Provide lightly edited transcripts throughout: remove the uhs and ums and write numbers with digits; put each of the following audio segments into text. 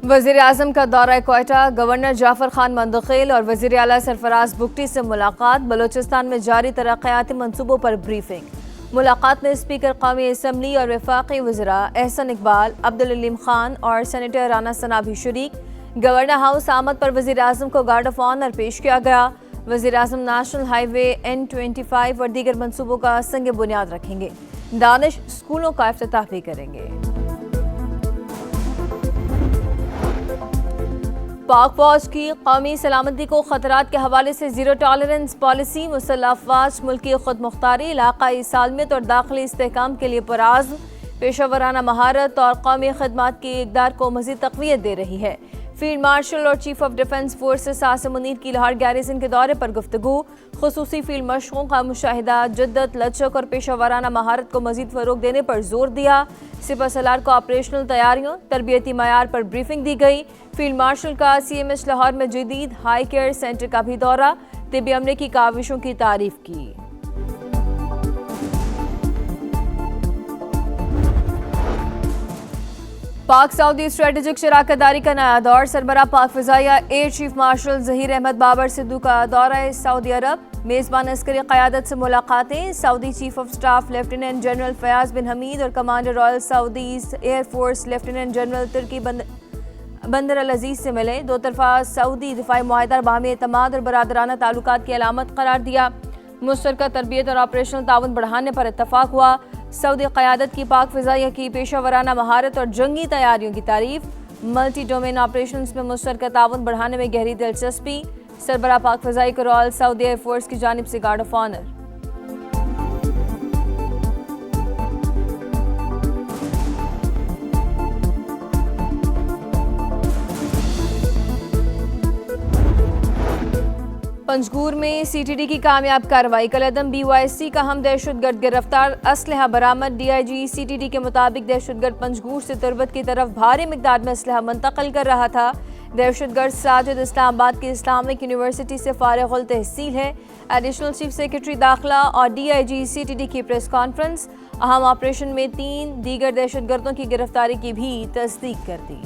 वज़ीर आज़म का दौरा क्वेटा, गवर्नर जाफर खान मंदखिल और वज़ीर आला सरफराज बुगटी से मुलाकात। बलोचिस्तान में जारी तरक्याती मंसूबों पर ब्रीफिंग। मुलाकात में स्पीकर कौमी असम्बली और वफाकी वज़रा एहसन इकबाल, अब्दुल अलीम खान और सेनेटर राना सना भी शरीक। गवर्नर हाउस आमद पर वज़ीर आज़म को गार्ड ऑफ ऑनर पेश किया गया। वज़ीर आज़म नेशनल हाईवे N25 और दीगर मंसूबों का संग बुनियाद रखेंगे। दानिश स्कूलों का इफ्तिताह भी करेंगे। पाक फौज की कौमी सलामती को खतरात के हवाले से जीरो टॉलरेंस पॉलिसी। मुसल्लह अफवाज मुल्की खुद मुख्तारी, इलाकाई सालमियत और दाखिली इस्तेहकाम के लिए पुरआज़्म पेशा वराना महारत और कौमी खदमात की इक़दार को मज़ीद तक़वियत दे रही है। फील्ड मार्शल और chief of defence forces Asim Munir की लाहौर गैरिसन के दौरे पर गुफ्तगू। खुसूसी फील्ड मशकों का मुशाहिदा, जद्दत, लचक और पेशा वराना महारत को मज़ीद फ़रोग़ देने पर जोर दिया। सिपह सलार को ऑपरेशनल तैयारियों, तरबियती मयार पर ब्रीफिंग दी गई। फील्ड मार्शल का CMH लाहौर में जदीद हाई केयर सेंटर का भी दौरा, तिब्बी अमले की काविशों की तारीफ की। पाक सऊदी स्ट्रेटेजिक शराकतदारी का नया दौर। सरबरा पाक फ़िज़ाइया air chief marshal Zaheer Ahmed Babar Sidhu का दौरा सऊदी अरब। मेज़बान अस्करी क़यादत से मुलाकातें। Saudi chief of staff lieutenant general Fayaz bin Hamid और commander royal Saudis air force lieutenant general Turki Bandar al अजीज़ से मिले। दो तरफा सऊदी दिफाई मुआहदा बाहमी एतमाद और बरादराना ताल्लुकात की अलामत करार दिया। मुश्तरका तरबियत और ऑपरेशनल ताउन बढ़ाने पर इत्तफाक हुआ। सऊदी क़यादत की पाक फ़िज़ाइया की पेशा वराना महारत और जंगी तैयारियों की तारीफ। मल्टी डोमेन ऑपरेशंस में मुश्तरका ताउन बढ़ाने में गहरी दिलचस्पी। सरबरा पाक फ़िज़ाई को रॉयल सऊदी एयर फोर्स की जानिब से गार्ड ऑफ ऑनर। पंजगूर में CTD की कामयाब कार्रवाई। कलअदम BYC का हम दहशतगर्द गिरफ्तार, असलहा बरामद। DIG CTD के मुताबिक दहशतगर्द पंजगूर से तुरबत की तरफ भारी मिकदार में असलहा मुंतकिल कर रहा था। दहशतगर्द साजिद इस्लामाबाद की इस्लामिक यूनिवर्सिटी से फारिग तहसील है। एडिशनल चीफ सेक्रेटरी दाखिला और DIG CTD की प्रेस कॉन्फ्रेंस। अहम ऑपरेशन में 3 दीगर दहशतगर्दों की गिरफ्तारी की भी तस्दीक कर दी।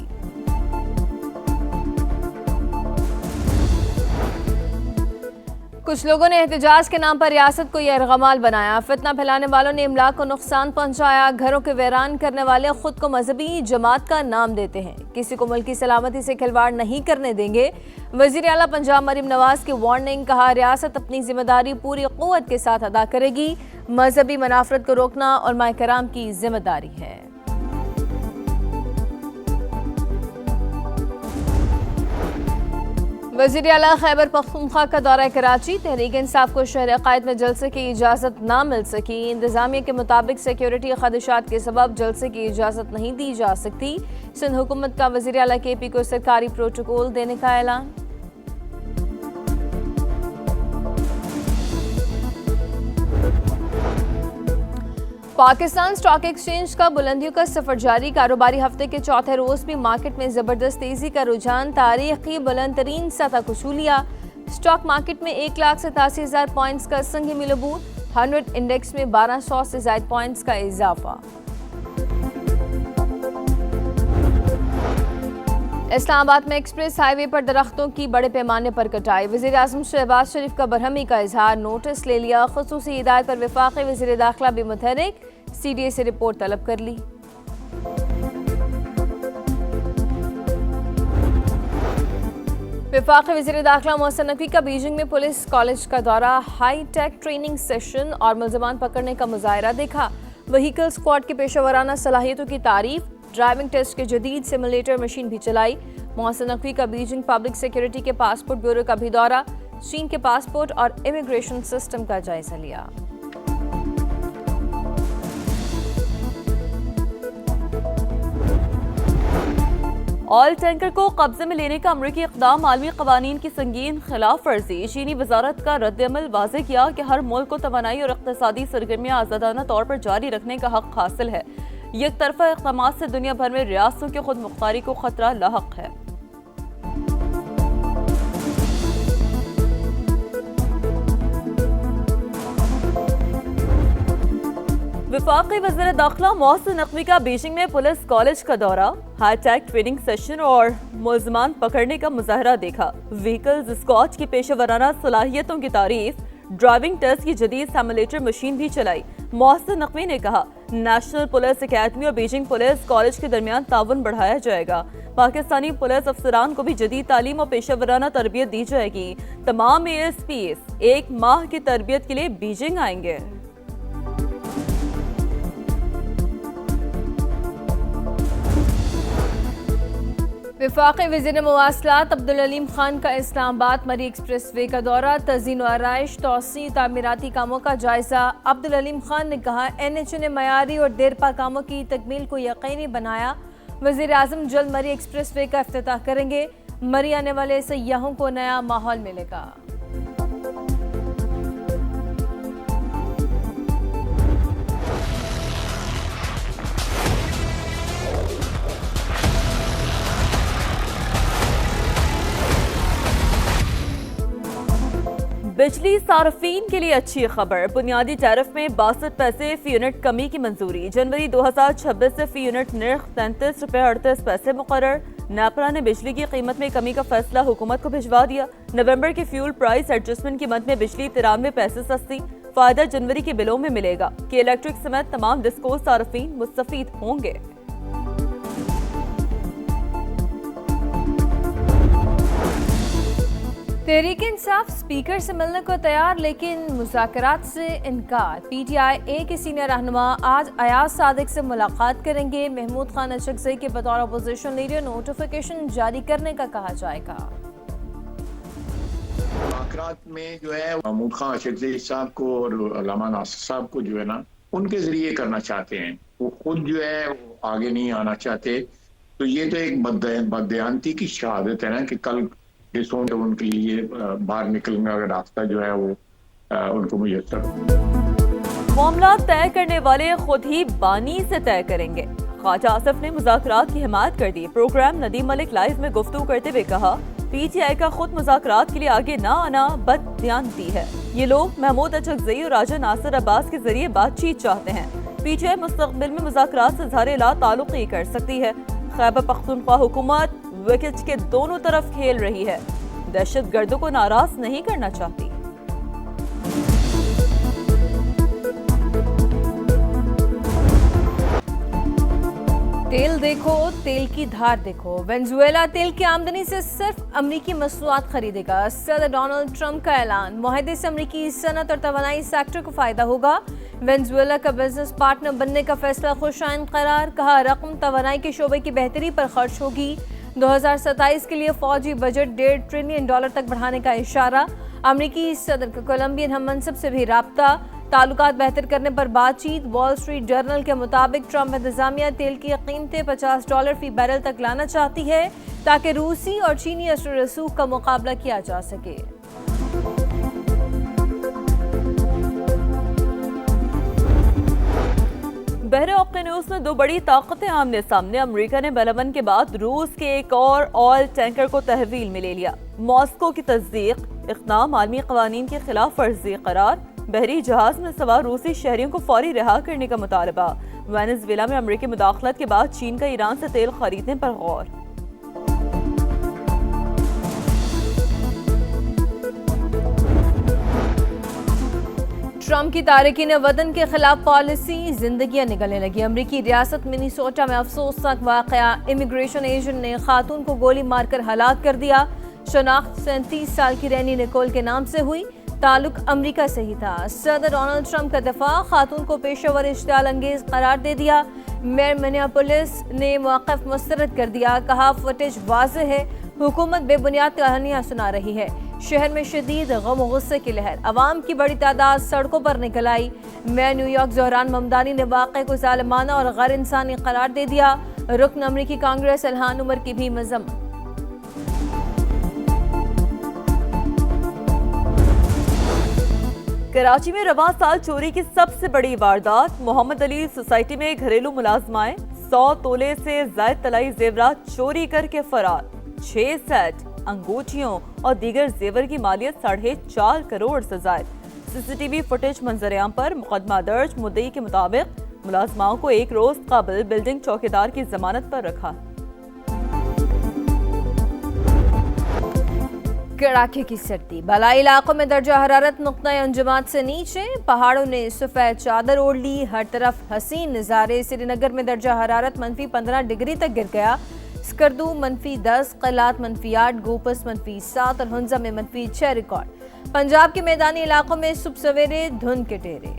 कुछ लोगों ने एहतजाज के नाम पर रियासत को यरगमाल बनाया। फितना फैलाने वालों ने इमलाक को नुकसान पहुंचाया। घरों के वीरान करने वाले खुद को मजहबी जमात का नाम देते हैं। किसी को मुल्क की सलामती से खिलवाड़ नहीं करने देंगे। वज़ीर आला पंजाब मरीम नवाज की वार्निंग। कहा, रियासत अपनी जिम्मेदारी पूरी क़ुव्वत के साथ अदा करेगी। मजहबी मुनाफरत को रोकना और माए-कराम की जिम्मेदारी है। वज़ीर आला खैबर पख्तूनख्वा का दौरा कराची। तहरीक इंसाफ को शहर अकायद में जलसे की इजाज़त ना मिल सकी। इंतज़ामिया के मुताबिक सिक्योरिटी खदशात के सबब जलसे की इजाज़त नहीं दी जा सकती। सिंध हुकूमत का वज़ीर आला KP को सरकारी प्रोटोकॉल देने का ऐलान। पाकिस्तान स्टॉक एक्सचेंज का बुलंदियों का सफर जारी। कारोबारी हफ्ते के चौथे रोज भी मार्केट में जबरदस्त तेजी का रुझान। तारीखी बुलंद तरीन सतह को छू लिया। स्टॉक मार्केट में 1,87,000 पॉइंट्स का संग मिलबूद। 100 इंडेक्स में 1200 से ज्यादा पॉइंट्स का इजाफा। इस्लामाबाद में एक्सप्रेस हाईवे पर दरख्तों की बड़े पैमाने पर कटाई। वज़ीर आज़म शहबाज शरीफ का बरहमी का इजहार। नोटिस ले लिया। खुसूसी हिदायत पर वफाकी वज़ीर दाखिला भी मुतहरिक। CDA से रिपोर्ट तलब कर ली। वफाकी वज़ीर दाखिला मोहसिन नकवी का बीजिंग में पुलिस कॉलेज का दौरा। हाई टेक ट्रेनिंग सेशन और मुल्ज़िमान पकड़ने का मुजाहिरा देखा। व्हीकल स्क्वाड की पेशा वराना सलाहियतों की तारीफ। ड्राइविंग टेस्ट के जदीद सिमुलेटर मशीन भी चलाई। मोहसिन नकवी का बीजिंग पब्लिक सिक्योरिटी के पासपोर्ट ब्यूरो का भी दौरा। चीन के पासपोर्ट और इमिग्रेशन सिस्टम का जायजा लिया। ऑयल टैंकर को कब्जे में लेने का अमरीकी इक़दाम आलमी क़वानीन की संगीन खिलाफ वर्जी। चीनी वजारत का रद्दअमल वाज़ेह किया कि हर मुल्क को तवानाई और इक़्तिसादी सरगर्मियाँ आज़ादाना तौर पर जारी रखने का हक हासिल है। एक तरफा इक़दामात से दुनिया भर में रियासतों की खुद मुख्तारी को खतरा लाहक है। वफाकी वज़ीर दाखिला मोहसिन नकवी का बीजिंग में पुलिस कॉलेज का दौरा, हाईटेक ट्रेनिंग सेशन और मुलजमान पकड़ने का मुजाहरा देखा। व्हीकल्स स्कॉच की पेशेवराना सलाहियतों की तारीफ, ड्राइविंग टेस्ट की जदीद सिमुलेटर मशीन भी चलाई। मोहसिन नकवी ने कहा, नेशनल पुलिस अकेडमी और बीजिंग पुलिस कॉलेज के दरमियान ताउन बढ़ाया जाएगा। पाकिस्तानी पुलिस अफसरान को भी जदीद तालीम और पेशेवराना तरबियत दी जाएगी। तमाम ASPs 1 माह की तरबियत के लिए बीजिंग आएंगे। वफाकी वज़ीर मवासलात अब्दुल अलीम खान का इस्लामाबाद मरी एक्सप्रेस वे का दौरा, तज़ीन व आराइश, तौसी, तामीराती कामों का जायजा। अब्दुल अलीम खान ने कहा, NHA ने मयारी और देरपा कामों की तकमील को यकीनी बनाया। वज़ीर आज़म जल्द मरी एक्सप्रेस वे का इफ्तिताह करेंगे। मरी आने वाले सयाहों को नया माहौल मिलेगा। बिजली सार्फिन के लिए अच्छी खबर, बुनियादी टैरिफ में 62 पैसे फी यूनिट कमी की मंजूरी। जनवरी 2026 से फी यूनिट नर्ख 33 रुपये 38 पैसे मुकर्रर। नेपरा ने बिजली की कीमत में कमी का फैसला हुकूमत को भिजवा दिया। नवंबर के फ्यूल प्राइस एडजस्टमेंट की मद में बिजली 93 पैसे सस्ती। फायदा जनवरी के बिलों में मिलेगा कि इलेक्ट्रिक समेत तमाम डिस्को सार्फिन मुस्तफीद होंगे। तहरीक इंसाफ स्पीकर से मिलने को तैयार, लेकिन मुज़ाकरात से इनकार। PTI के सीनियर रहनुमा आज अयाज सादिक से मुलाकात करेंगे। महमूद खान अशरकज़ई के बतौर अपोजिशन लीडर नोटिफिकेशन जारी करने का कहा जाएगा। मुज़ाकरात में जो है महमूद खान अशरकज़ई साहब को और अल्लामा नासिर साहब को जो है ना उनके जरिए करना चाहते हैं। वो खुद जो है वो आगे नहीं आना चाहते। तो ये तो एक बदयांती की शहादत है ना कि कल उनके लिए बाहर निकलने का रास्ता जो है वो उनको मुयस्सर। मामला तय करने वाले खुद ही बानी से तय करेंगे। ख्वाजा आसिफ ने मुज़ाकरात की हिमायत कर दी। प्रोग्राम नदीम मलिक लाइव में गुफ्तगू करते हुए कहा, PTI का खुद मुज़ाकरात के लिए आगे ना आना बददियानती है। ये लोग महमूद अशरकज़ई और राजा नासिर अब्बास के जरिए बातचीत चाहते हैं। PTI मुस्तकबिल में मुज़ाकरात से ज़ाहिर ला ताल्लुक़ ही कर सकती है। खैबर पख्तूनख्वा हुकूमत विकेट के दोनों तरफ खेल रही है, दहशत गर्दों को नाराज नहीं करना चाहती। तेल देखो, तेल की धार देखो। वेनेजुएला तेल की आमदनी से सिर्फ अमरीकी मसनूआत खरीदेगा। सदर डोनाल्ड ट्रंप का ऐलान, मुआहदे से अमरीकी सनत और तवानाई सेक्टर को फायदा होगा। वेनेजुएला का बिजनेस पार्टनर बनने का फैसला खुशाइन करार, कहा रकम तवानाई के शोबे की बेहतरी पर खर्च होगी। 2027 के लिए फौजी बजट $1.5 ट्रिलियन तक बढ़ाने का इशारा। अमरीकी सदर का कोलंबियन हम मनसब से भी राब्ता, ताल्लुकात बेहतर करने पर बातचीत। वॉल स्ट्रीट जर्नल के मुताबिक ट्रंप इंतजामिया तेल की कीमतें $50 फी बैरल तक लाना चाहती है ताकि रूसी और चीनी असर रसूख का मुकाबला किया जा सके। बहरे ओकेनूस में दो बड़ी ताकतें आमने सामने। अमेरिका ने बेलमन के बाद रूस के एक और ऑयल टैंकर को तहवील में ले लिया। मॉस्को की तस्दीक, इक़दाम आलमी क़वानीन के खिलाफ वर्जी करार। बहरी जहाज में सवार रूसी शहरियों को फौरी रिहा करने का मुतालबा। वेनेजुएला में अमेरिकी मुदाखलत के बाद चीन का ईरान से तेल खरीदने पर गौर। ट्रंप की तारकीन वतन के खिलाफ पॉलिसी, जिंदगियां निकलने लगी। अमरीकी रियासत मिनीसोटा में अफसोसनाक वाकया, इमिग्रेशन एजेंट ने खातून को गोली मारकर हलाक कर दिया। शनाख्त 37 साल की रैनी निकोल के नाम से हुई, ताल्लुक अमरीका से ही था। सदर डोनाल्ड ट्रंप का दफा, खातून को पेशेवर इश्तियाल अंगेज करार दे दिया। मेयर मिनियापोलिस ने मौक़िफ़ मुस्तरद कर दिया, कहा फुटेज वाज़ेह है हुकूमत बेबुनियाद कहानियां सुना रही है। शहर में शदीद गम और गुस्से की लहर, अवाम की बड़ी तादाद सड़कों पर निकल आई। मेयर न्यूयॉर्क ज़ोहरान ममदानी ने वाक़े को ज़ालिमाना और गैर इंसानी करार दे दिया। रुकन अमरीकी कांग्रेस इल्हान उमर की भी मज़म्मत। कराची में रवां साल चोरी की सबसे बड़ी वारदात। मोहम्मद अली सोसाइटी में घरेलू मुलाजमाएं 100 तोले से ज़ायद तलाई जेवरात चोरी करके फरार। 6 सेट अंगूठियों और दीगर जेवर की मालियत 4.5 करोड़ से जायद। सीसीटीवी फुटेज मंजरेआम पर मुकदमा दर्ज। मुद्दई के मुताबिक मुलाजमाओं को एक रोज कबल बिल्डिंग चौकीदार की जमानत पर रखा। कड़ाके की सर्दी, बालाई इलाकों में दर्जा हरारत नुक्ता अंजुमात से नीचे। पहाड़ों ने सफेद चादर ओढ़ ली, हर तरफ हसीन नज़ारे। श्रीनगर में दर्जा हरारत -15 डिग्री तक गिर गया। स्कर्दू -10, क़िलात -8, गोपस -7 और हुंजा में -6 रिकॉर्ड। पंजाब के मैदानी इलाकों में सुबह सवेरे धुंध के टेरे।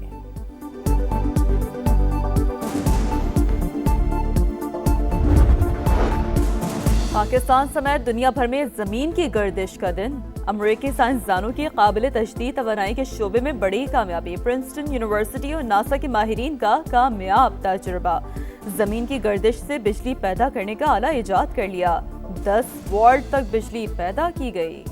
पाकिस्तान समेत दुनिया भर में जमीन की गर्दिश का दिन। अमरीकी साइंसदानों की काबिल तजदीद तवानाई के शोबे में बड़ी कामयाबी। प्रिंसटन यूनिवर्सिटी और नासा के माहिरीन का कामयाब तजुर्बा। जमीन की गर्दिश से बिजली पैदा करने का आला इजाद कर लिया। 10 वॉट तक बिजली पैदा की गई।